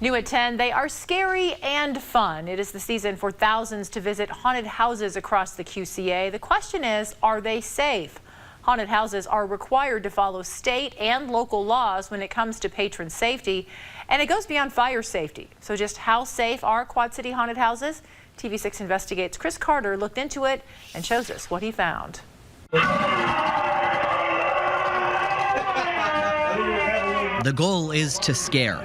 New at 10, they are scary and fun. It is the season for thousands to visit haunted houses across the QCA. The question is, are they safe? Haunted houses are required to follow state and local laws when it comes to patron safety, and it goes beyond fire safety. So just how safe are Quad City haunted houses? TV6 Investigates' Chris Carter looked into it and shows us what he found. The goal is to scare.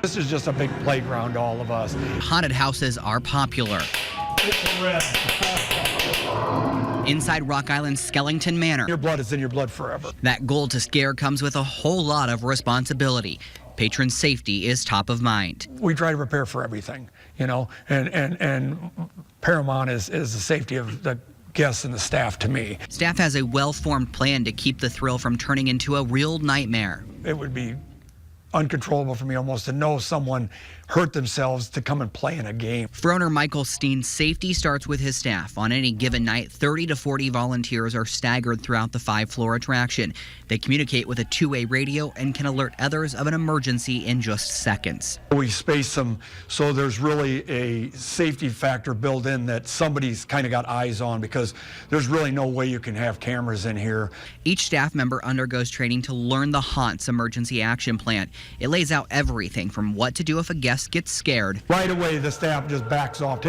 This is just a big playground to all of us. Haunted houses are popular. Inside Rock Island's Skellington Manor, Your blood is in your blood forever. that goal to scare comes with a whole lot of responsibility. Patron safety is top of mind. We try to prepare for everything, you know, and paramount is the safety of the guests and the staff to me. Staff has a well-formed plan to keep the thrill from turning into a real nightmare. It would be uncontrollable for me almost to know someone hurt themselves to come and play in a game. For owner Michael Steen, safety starts with his staff. On any given night, 30 to 40 volunteers are staggered throughout the 5-floor attraction. They communicate with a two-way radio and can alert others of an emergency in just seconds. We space them so there's really a safety factor built in that somebody's kind of got eyes on, because there's really no way you can have cameras in here. Each staff member undergoes training to learn the Haunt's emergency action plan. It lays out everything from what to do if a guest gets scared. Right away, the staff just backs off,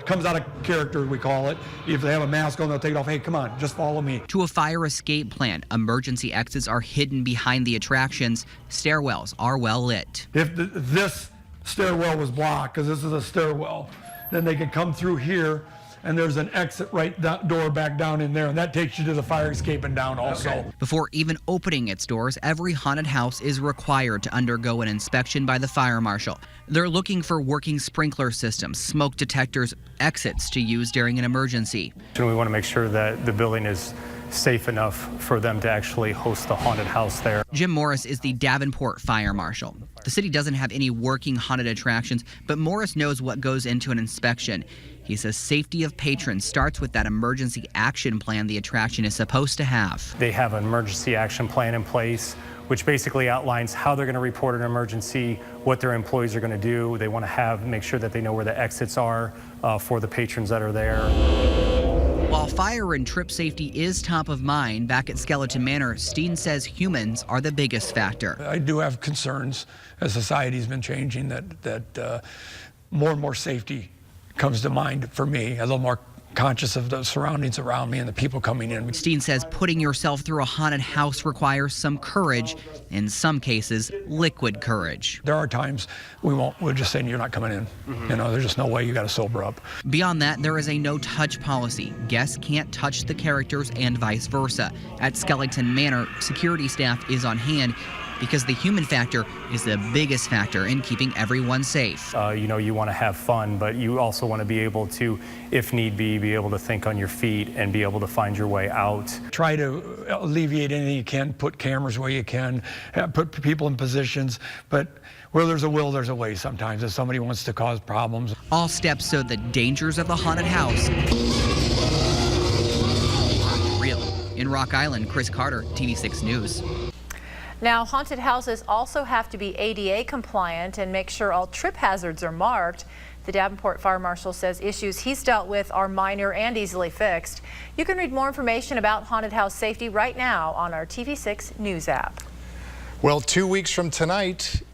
comes out of character, we call it. If they have a mask on, they'll take it off. Hey, come on, just follow me. To a fire escape plan, emergency exits are hidden behind the attractions. Stairwells are well lit. If this stairwell was blocked, because this is a stairwell, then they could come through here, and there's an exit right door back down in there, and that takes you to the fire escape and down also. Okay. Before even opening its doors, every haunted house is required to undergo an inspection by the fire marshal. They're looking for working sprinkler systems, smoke detectors, exits to use during an emergency. We want to make sure that the building is safe enough for them to actually host the haunted house there. Jim Morris is the Davenport fire marshal. The city doesn't have any working haunted attractions, but Morris knows what goes into an inspection. He says safety of patrons starts with that emergency action plan the attraction is supposed to have. They have an emergency action plan in place, which basically outlines how they're going to report an emergency, what their employees are going to do. They want to make sure that they know where the exits are for the patrons that are there. While fire and trip safety is top of mind, back at Skellington Manor, Steen says humans are the biggest factor. I do have concerns as society's been changing that more and more safety comes to mind for me, a little more conscious of the surroundings around me and the people coming in. Steen says putting yourself through a haunted house requires some courage, in some cases, liquid courage. There are times we'll just say, you're not coming in. You know, there's just no way, you got to sober up. Beyond that, there is a no-touch policy. Guests can't touch the characters and vice versa. At Skellington Manor, security staff is on hand because the human factor is the biggest factor in keeping everyone safe. You know, you want to have fun, but you also want to be able to, if need be able to think on your feet and be able to find your way out. Try to alleviate anything you can, put cameras where you can, put people in positions, but where there's a will, there's a way sometimes if somebody wants to cause problems. All steps so the dangers of the haunted house are real. In Rock Island, Chris Carter, TV6 News. Now, haunted houses also have to be ADA compliant and make sure all trip hazards are marked. The Davenport Fire Marshal says issues he's dealt with are minor and easily fixed. You can read more information about haunted house safety right now on our TV6 News app. Well, 2 weeks from tonight,